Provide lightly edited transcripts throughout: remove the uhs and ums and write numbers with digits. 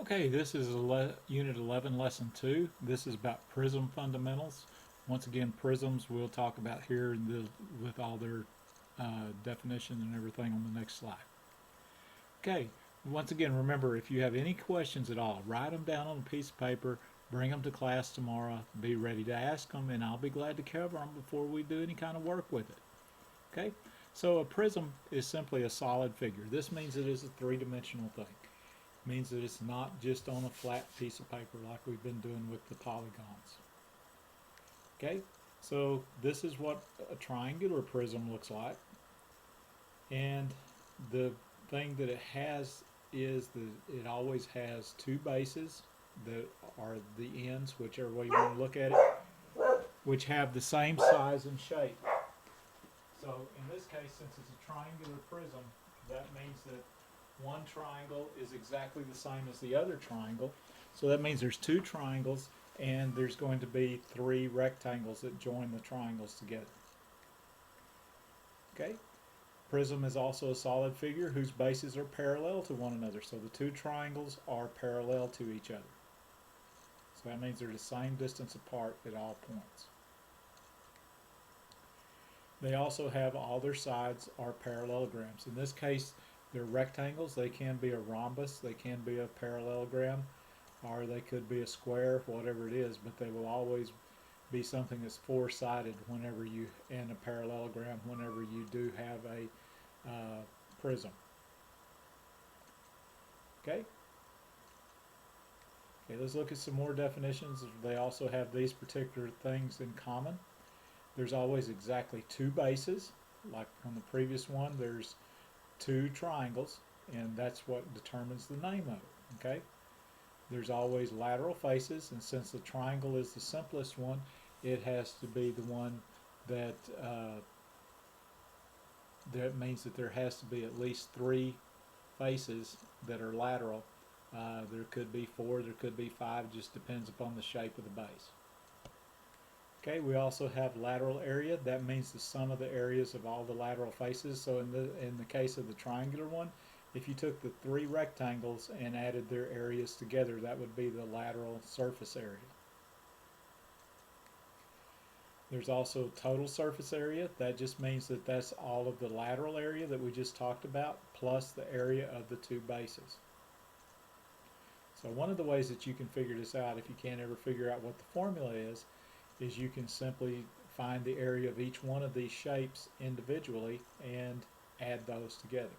Okay, this is Unit 11, Lesson 2. This is about Prism Fundamentals. Once again, prisms we'll talk about here with all their definition and everything on the next slide. Okay, once again, remember, if you have any questions at all, write them down on a piece of paper, bring them to class tomorrow, be ready to ask them, and I'll be glad to cover them before we do any kind of work with it. Okay, so a prism is simply a solid figure. This means it is a three-dimensional thing. Means that it's not just on a flat piece of paper like we've been doing with the polygons. Okay, so this is what a triangular prism looks like, and the thing that it has is that it always has two bases that are the ends, whichever way you want to look at it, which have the same size and shape. So in this case, since it's a triangular prism, that means that one triangle is exactly the same as the other triangle. So that means there's two triangles and there's going to be three rectangles that join the triangles together. Okay? Prism is also a solid figure whose bases are parallel to one another. So the two triangles are parallel to each other. So that means they're the same distance apart at all points. They also have all their sides are parallelograms. In this case, they're rectangles. They can be a rhombus, they can be a parallelogram, or they could be a square, whatever it is, but they will always be something that's four-sided whenever you, and a parallelogram whenever you do have a prism. Okay? Okay, let's look at some more definitions. They also have these particular things in common. There's always exactly two bases. Like on the previous one, there's two triangles, and that's what determines the name of it. Okay? There's always lateral faces, and since the triangle is the simplest one, it has to be the one that that means that there has to be at least three faces that are lateral. There could be four, there could be five, just depends upon the shape of the base. Okay, we also have lateral area. That means the sum of the areas of all the lateral faces. So in the case of the triangular one, if you took the three rectangles and added their areas together, that would be the lateral surface area. There's also total surface area. That just means that that's all of the lateral area that we just talked about, plus the area of the two bases. So one of the ways that you can figure this out, if you can't ever figure out what the formula is you can simply find the area of each one of these shapes individually and add those together.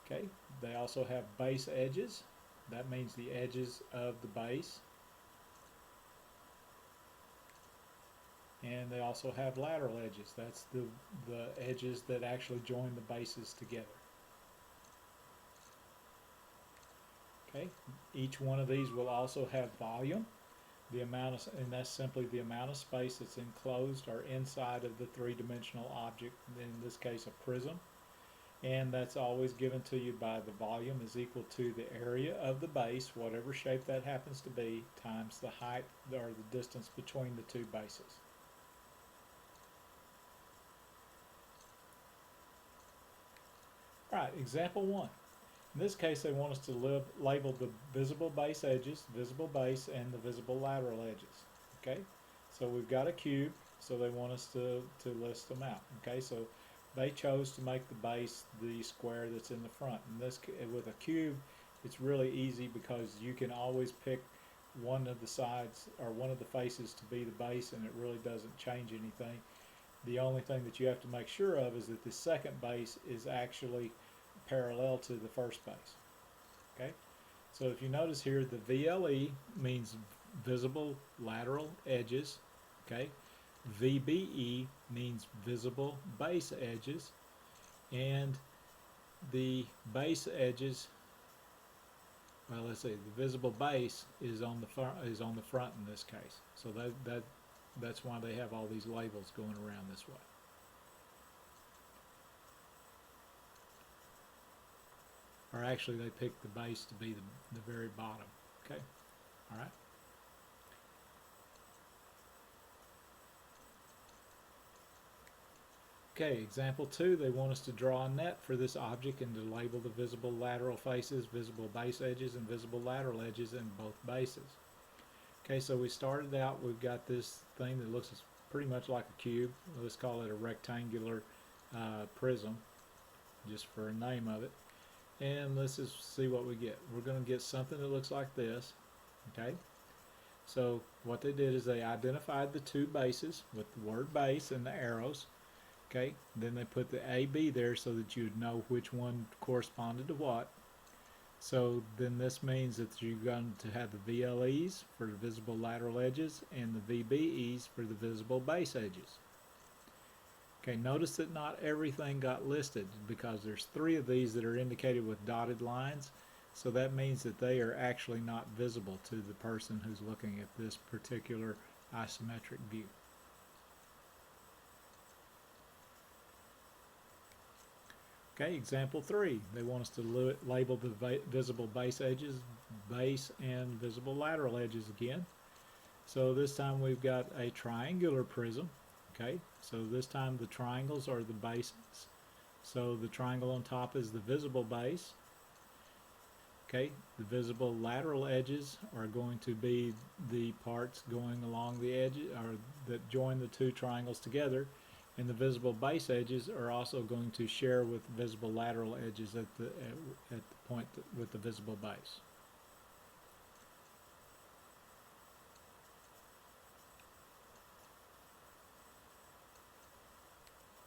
Okay, they also have base edges. That means the edges of the base. And they also have lateral edges. That's the edges that actually join the bases together. Okay, each one of these will also have volume. And that's simply the amount of space that's enclosed or inside of the three-dimensional object, in this case a prism, and that's always given to you by the volume is equal to the area of the base, whatever shape that happens to be, times the height or the distance between the two bases. Alright, example 1. In this case, they want us to label the visible base edges, visible base, and the visible lateral edges. Okay, so we've got a cube, so they want us to list them out. Okay, so they chose to make the base the square that's in the front. And this, with a cube, it's really easy because you can always pick one of the sides or one of the faces to be the base, and it really doesn't change anything. The only thing that you have to make sure of is that the second base is actually parallel to the first base. Okay, so if you notice here, the VLE means visible lateral edges. Okay, VBE means visible base edges, and the base edges, well, let's see, the visible base is on the front in this case. So that's why they have all these labels going around this way. Or actually they picked the base to be the very bottom. Okay, all right. Okay, example 2, they want us to draw a net for this object and to label the visible lateral faces, visible base edges, and visible lateral edges in both bases. Okay, so we started out, we've got this thing that looks pretty much like a cube. Let's call it a rectangular prism, just for a name of it. And let's just see what we get. We're going to get something that looks like this. Okay, so what they did is they identified the two bases with the word base and the arrows. Okay, then they put the AB there so that you'd know which one corresponded to what. So then this means that you're going to have the VLEs for the visible lateral edges and the VBEs for the visible base edges. Okay, notice that not everything got listed because there's 3 of these that are indicated with dotted lines. So that means that they are actually not visible to the person who's looking at this particular isometric view. Okay, example 3. They want us to label the visible base edges, base and visible lateral edges again. So this time we've got a triangular prism. Okay, so this time the triangles are the bases. So the triangle on top is the visible base. Okay, the visible lateral edges are going to be the parts going along the edge or that join the two triangles together. And the visible base edges are also going to share with visible lateral edges at the point with the visible base.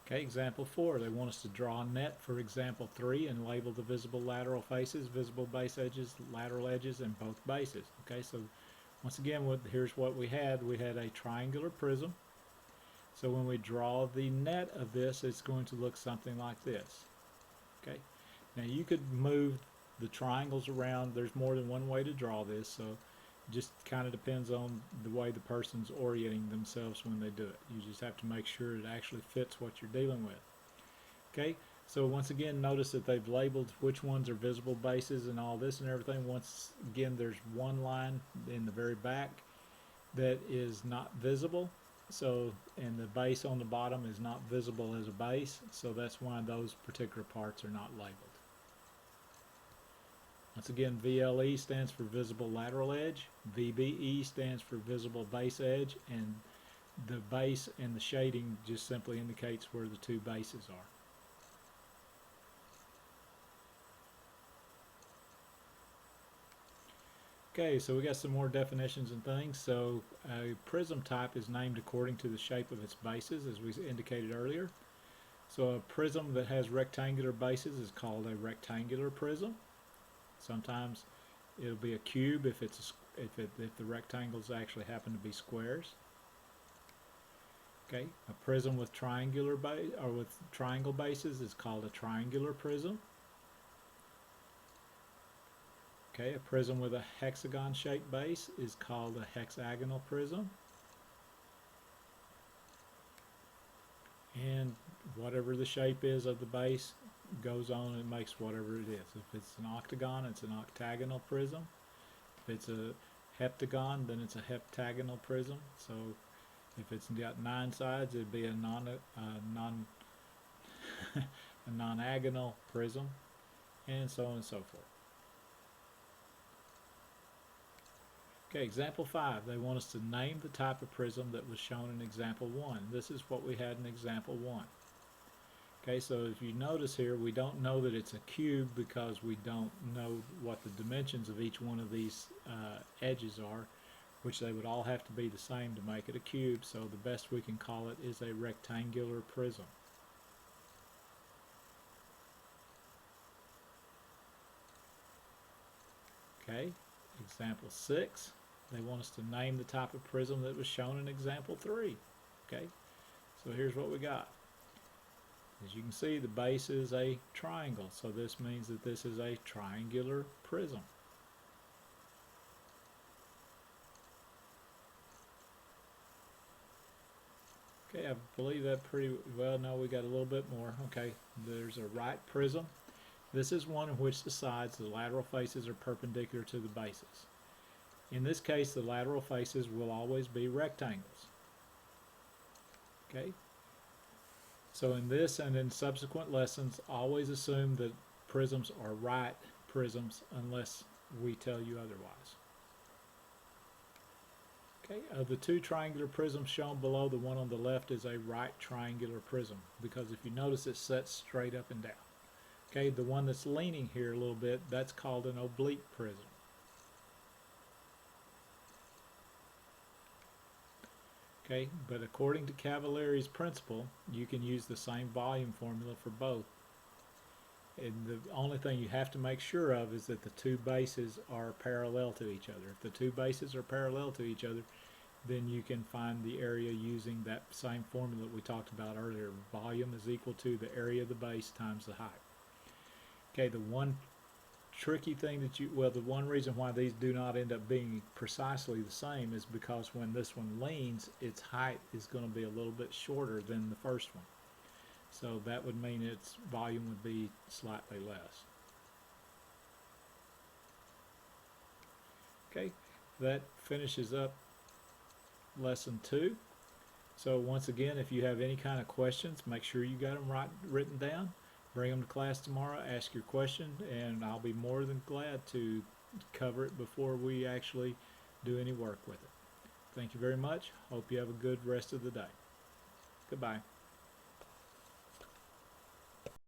Okay, example 4, they want us to draw a net for example 3 and label the visible lateral faces, visible base edges, lateral edges, and both bases. Okay, so once again, here's what we had. We had a triangular prism. So when we draw the net of this, it's going to look something like this. Okay. Now you could move the triangles around. There's more than one way to draw this, so it just kind of depends on the way the person's orienting themselves when they do it. You just have to make sure it actually fits what you're dealing with. Okay. So once again, notice that they've labeled which ones are visible bases and all this and everything. Once again, there's one line in the very back that is not visible. So, and the base on the bottom is not visible as a base, so that's why those particular parts are not labeled. Once again, VLE stands for visible lateral edge, VBE stands for visible base edge, and the base and the shading just simply indicates where the two bases are. Okay, so we got some more definitions and things. So a prism type is named according to the shape of its bases, as we indicated earlier. So a prism that has rectangular bases is called a rectangular prism. Sometimes it'll be a cube if the rectangles actually happen to be squares. Okay, a prism with triangular base or with triangle bases is called a triangular prism. Okay, a prism with a hexagon-shaped base is called a hexagonal prism. And whatever the shape is of the base goes on and makes whatever it is. If it's an octagon, it's an octagonal prism. If it's a heptagon, then it's a heptagonal prism. So if it's got 9 sides, it'd be a non-agonal prism, and so on and so forth. Okay, example 5, they want us to name the type of prism that was shown in example 1. This is what we had in example 1. Okay, so if you notice here, we don't know that it's a cube because we don't know what the dimensions of each one of these edges are, which they would all have to be the same to make it a cube, so the best we can call it is a rectangular prism. Okay, example 6. They want us to name the type of prism that was shown in example 3. Okay, so here's what we got. As you can see, the base is a triangle, so this means that this is a triangular prism. Okay, I believe that pretty well. No, we got a little bit more. Okay, there's a right prism. This is one in which the sides, the lateral faces, are perpendicular to the bases. In this case, the lateral faces will always be rectangles. Okay, So in this and in subsequent lessons, always assume that prisms are right prisms unless we tell you otherwise. Okay, of the two triangular prisms shown below, the one on the left is a right triangular prism because if you notice it sets straight up and down. Okay, the one that's leaning here a little bit, that's called an oblique prism. Okay, but according to Cavalieri's principle, you can use the same volume formula for both. And the only thing you have to make sure of is that the two bases are parallel to each other. If the two bases are parallel to each other, then you can find the area using that same formula that we talked about earlier. Volume is equal to the area of the base times the height. Okay, the one tricky thing that the one reason why these do not end up being precisely the same is because when this one leans, its height is going to be a little bit shorter than the first one. So that would mean its volume would be slightly less. Okay, that finishes up lesson 2. So once again, if you have any kind of questions, make sure you got them written down. Bring them to class tomorrow, ask your question, and I'll be more than glad to cover it before we actually do any work with it. Thank you very much. Hope you have a good rest of the day. Goodbye.